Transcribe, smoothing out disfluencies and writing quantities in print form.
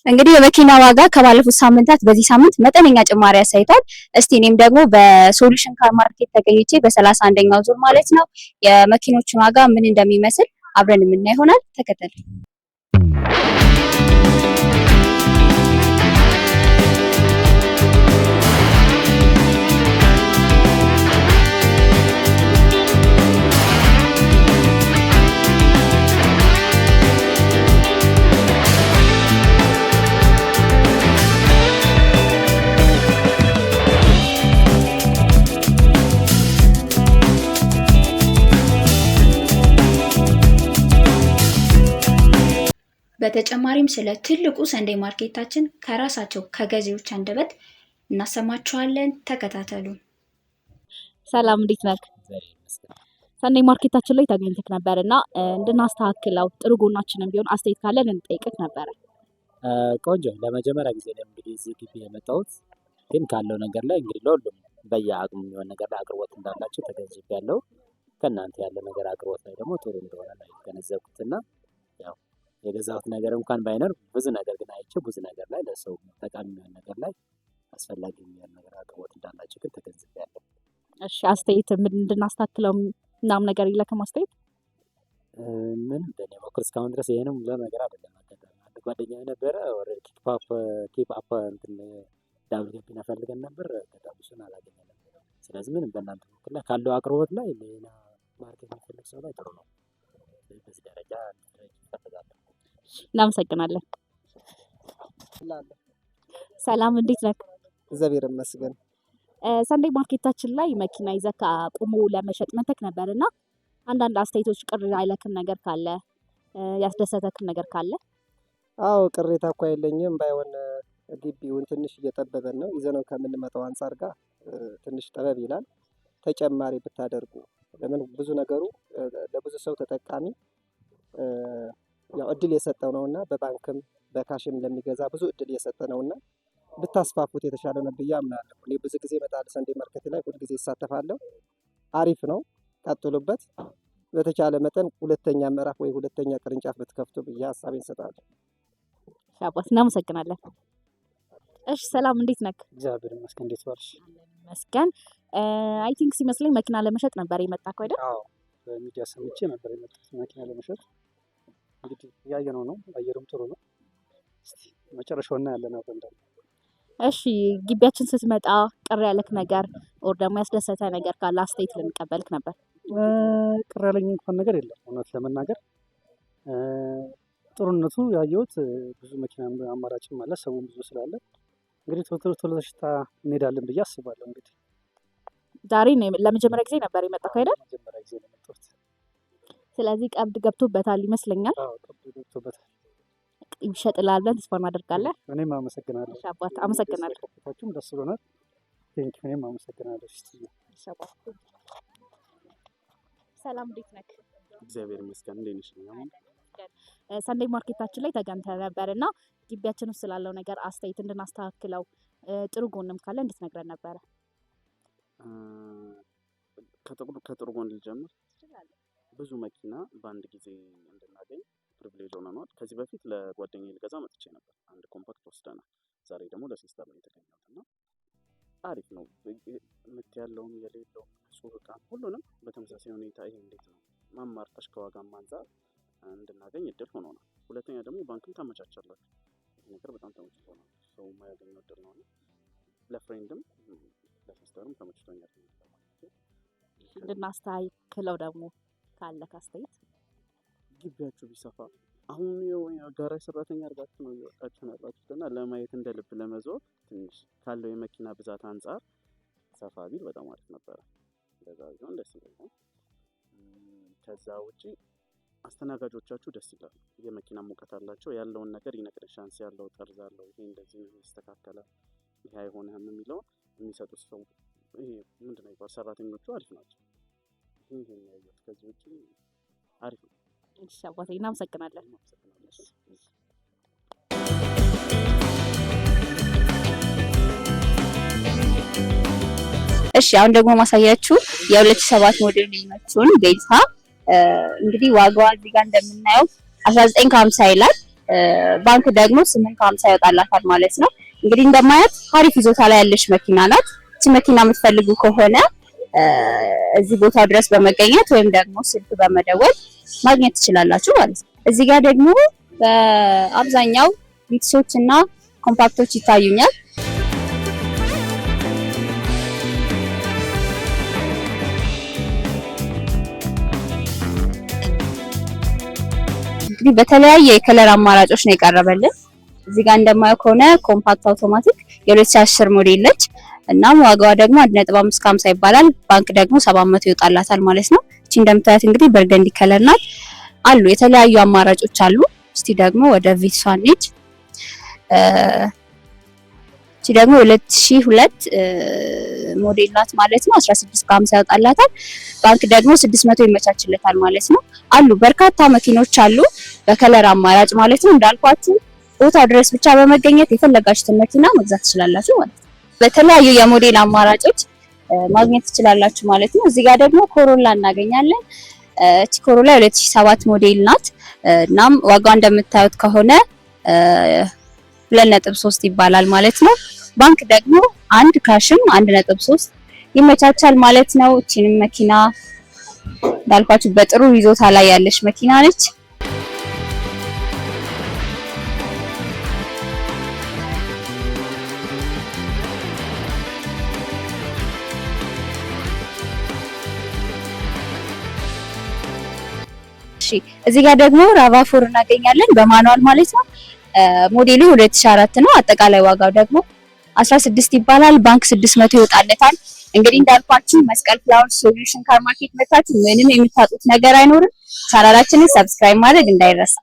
እንግዲህ የመኪና ዋጋ ከባለፉት ሳምንታት በዚህ ሳምንት መጠነኛ ጭማሪ አሳይቷል። እስቲ እኔም ደግሞ በሶሉሽን ካር ማርኬት ተገኝቼ በ31ኛው ዙር ማለት ነው የመኪኖችን ዋጋ ምን እንደሚመስል አብረን የምናይ ይሆናል። ተከተል። በተጨማሪም ስለ ትልቁ ሰንዴይ ማርኬታችን ከራሳቸው ከገዢዎች አንደበት እናሰማችኋለን። ተከታተሉ። ሰላም፣ እንዴት ነህ? ሰንዴይ ማርኬታችን ላይ ተገኝተክ ነበርና እንድናስተካክለው ጥሩ ጎናችንን ቢሆን አስተያየት ካለን እንጠይቅክ ነበር። ቆንጆ። ለመጀመሪያ ጊዜ ነው እንግዲህ እዚህ ግቢ የመጣሁት፣ ግን ካለው ነገር ላይ እንግዲህ ለሁሉም በየአቅሙ የሚሆን ነገር ላይ አቅርቦት እንዳላቸው ተገንዝቤያለሁ። ከእናንተ ያለው ነገር አቅርቦት ላይ ደግሞ ጥሩ እንደሆነ ነው የተገነዘብኩትና ያው የገዛሁት ነገር እንኳን ባይኖር ብዙ ነገር ግን አይቼ ብዙ ነገር ላይ ለሰው ጠቃሚ የሚሆን ነገር ላይ አስፈላጊ የሚሆን ነገር አቅርቦት እንዳላቸው ግን ተገንዝቤያለሁ። እሺ፣ አስተያየት ምን እንድናስተካክለው ምናምን ነገር ይለከም አስተያየት ምን በእኔ በኩል እስካሁን ድረስ ይሄንም ለነገር አይደለም። አጋጣሚ አንድ ጓደኛ ነበረ ኦልሬዲ ኪፕ አፕ እንትን ዳብል ገቢና ፈልገን ነበር ተጣብሱን አላገኘንም። ስለዚህ ምንም በእናንተ በኩል ላይ ካለው አቅርቦት ላይ ሌላ ማርኬት የሚፈልግ ሰው ላይ ጥሩ ነው። በዚህ ደረጃ ይፈልጋለሁ። እናመሰግናለን። ሰላም፣ እንዴት ነህ? እግዚአብሔር ይመስገን። ሰንዴይ ማርኬታችን ላይ መኪና ይዘህ አቁሞ ለመሸጥ መተክ ነበርና አንዳንድ አስተያየቶች ቅር ያለክም ነገር ካለ ያስደሰተክም ነገር ካለ? አዎ፣ ቅሬታ እኮ የለኝም። ባይሆን ግቢውን ትንሽ እየጠበበን ነው። ይዘነው ከምንመጣው አንጻር ጋር ትንሽ ጠበብ ይላል። ተጨማሪ ብታደርጉ ለምን ብዙ ነገሩ ለብዙ ሰው ተጠቃሚ ያው እድል የሰጠው ነውና በባንክም በካሽም ለሚገዛ ብዙ እድል የሰጠ ነውና ብታስፋፉት የተሻለ ነው ብዬ አምናለሁ። እኔ ብዙ ጊዜ እመጣለሁ ሰንዴይ ማርኬት ላይ ሁሉ ጊዜ እሳተፋለሁ። አሪፍ ነው፣ ቀጥሉበት። በተቻለ መጠን ሁለተኛ ምዕራፍ ወይ ሁለተኛ ቅርንጫፍ ብትከፍቱ ብዬ ሀሳቤን እሰጣለሁ። ሻባስ፣ እናመሰግናለን። እሺ፣ ሰላም፣ እንዴት ነህ? እግዚአብሔር ይመስገን። እንዴት ዋልሽ? መስገን አይ ቲንክ ሲመስለኝ መኪና ለመሸጥ ነበር የመጣከው አይደል? አዎ፣ በሚዲያ ሰምቼ ነበር የመጣሁት መኪና ለመሸጥ። እንግዲህ ያየነው ነው፣ አየሩም ጥሩ ነው። እስቲ መጨረሻው እናያለን አብረን ደግሞ። እሺ፣ ግቢያችን ስትመጣ ቅር ያለክ ነገር ኦር ደግሞ ያስደሰተ ነገር ካለ አስተያየት ልንቀበልክ ነበር። ቅር ያለኝ እንኳን ነገር የለም እውነት ለመናገር። ጥሩነቱ ያየሁት ብዙ መኪና አማራጭም አለ፣ ሰውም ብዙ ስላለ እንግዲህ ቶሎ ተሽጣ እንሄዳለን ብዬ አስባለሁ። እንግዲህ ዛሬ ለመጀመሪያ ጊዜ ነበር የመጣከው አይደል? መጀመሪያ ጊዜ ነው የመጣሁት። ስለዚህ ቀብድ ገብቶበታል ይመስለኛል። አዎ፣ ቀብድ ገብቶበታል። ይሸጥላል ብለን ተስፋ እናደርጋለን። እኔም አመሰግናለሁ። ሻባት፣ አመሰግናለሁ። ከፍታችሁም ደስ ብሎናል። ቴንኪው። እኔም አመሰግናለሁ። ሻባት። ሰላም፣ እንዴት ነህ? እግዚአብሔር ይመስገን። እንዴት ነሽ? ሰንዴይ ማርኬታችን ላይ ተገኝተህ ነበርና ግቢያችን ውስጥ ስላለው ነገር አስተያየት እንድናስተካክለው ጥሩ ጎንም ካለ እንድትነግረን ነበረ። ከጥሩ ጎን ልጀምር። ብዙ መኪና በአንድ ጊዜ እንድናገኝ ፕሪቪሌጅ ሆነናል። ከዚህ በፊት ለጓደኛዬ ልገዛ መጥቼ ነበር፣ አንድ ኮምፓክት ወስደናል። ዛሬ ደግሞ ለሲስተር ነው የተገኘሁት እና አሪፍ ነው። ምት ያለውም የሌለውም ሱቅ ዕቃ ሁሉንም በተመሳሳይ ሁኔታ ይሄ እንዴት ነው ማማርጠሽ ከዋጋም አንፃር እንድናገኝ እድል ሆኖናል። ሁለተኛ ደግሞ ባንክም ታመቻቻላችሁ። ይህ ነገር በጣም ተመችቶናል። ሰው የማያገኘው እድል ነው። ለፍሬንድም ለሲስተርም ተመችቶኛል። እንድናስተካክለው ደግሞ ካለ ካስተያየት ግቢያችሁ ቢሰፋ አሁን የጋራጅ ሰራተኛ አድርጋችሁ ነው እየወጣችሁ ያላችሁት እና ለማየት እንደ ልብ ለመዞር ትንሽ ካለው የመኪና ብዛት አንጻር ሰፋ ቢል በጣም አሪፍ ነበረ። እንደዛ ቢሆን ደስ ይለኛል። ከዛ ውጪ አስተናጋጆቻችሁ ደስ ይላሉ። የመኪና ሙቀት አላቸው። ያለውን ነገር ይነግረን። ሻንስ ያለው ጠርዝ አለው። ይሄ እንደዚህ ነው ይስተካከላል፣ ይሄ አይሆንም የሚለውን የሚሰጡት ሰው ይሄ ምንድን ነው ይባል ሰራተኞቹ አሪፍ ናቸው። ይሄን ያየሁት። ከዚህ ውጪ አሪፍ ነው። እሺ አባቴ፣ እናመሰግናለን። እሺ፣ አሁን ደግሞ ማሳያችሁ የ2007 ሞዴል የመጣውን ቤልታ እንግዲህ ዋጋዋ እዚህ ጋር እንደምናየው 1950 ይላል። ባንክ ደግሞ 850 ይወጣላታል ማለት ነው። እንግዲህ እንደማያት አሪፍ ይዞታ ላይ ያለች መኪና ናት። እቺ መኪና የምትፈልጉ ከሆነ እዚህ ቦታ ድረስ በመገኘት ወይም ደግሞ ስልክ በመደወል ማግኘት ትችላላችሁ ማለት ነው። እዚህ ጋር ደግሞ በአብዛኛው ቪትሶች እና ኮምፓክቶች ይታዩኛል። እንግዲህ በተለያየ የከለር አማራጮች ነው የቀረበልን። እዚህ ጋር እንደማየው ከሆነ ኮምፓክት አውቶማቲክ የ2010 ሞዴል ነች። እናም ዋጋዋ ደግሞ 1.5 ከ50 ይባላል። ባንክ ደግሞ 700 ይወጣላታል ማለት ነው። እቺ እንደምታዩት እንግዲህ በርገንዲ ከለር ናት። አሉ የተለያዩ አማራጮች አሉ። እስቲ ደግሞ ወደ ቪትሷ እንሂድ። እቺ ደግሞ 2002 ሞዴል ናት ማለት ነው። 16 ከ50 ያወጣላታል። ባንክ ደግሞ 600 ይመቻችለታል ማለት ነው። አሉ በርካታ መኪኖች አሉ በከለር አማራጭ ማለት ነው። እንዳልኳችሁ ቦታ ድረስ ብቻ በመገኘት የፈለጋችሁትን መኪና መግዛት ትችላላችሁ ማለት ነው። በተለያዩ የሞዴል አማራጮች ማግኘት ትችላላችሁ ማለት ነው። እዚህ ጋር ደግሞ ኮሮላ እናገኛለን። እቺ ኮሮላ 2007 ሞዴል ናት። እናም ዋጋው እንደምታዩት ከሆነ 2.3 ይባላል ማለት ነው። ባንክ ደግሞ 1 ካሽም 1.3 ይመቻቻል ማለት ነው። እቺንም መኪና እንዳልኳችሁ በጥሩ ይዞታ ላይ ያለች መኪና ነች። እዚህ ጋር ደግሞ ራቫ4 እናገኛለን በማኑዋል ማለት ነው። ሞዴሉ 2004 ነው። አጠቃላይ ዋጋው ደግሞ 16 ይባላል። ባንክ 600 ይወጣለታል። እንግዲህ እንዳልኳችሁ መስቀል ፍላወር ሶሉሽን ካር ማርኬት መታችሁ ምንም የምታጡት ነገር አይኖርም። ቻናላችንን ሰብስክራይብ ማድረግ እንዳይረሳ።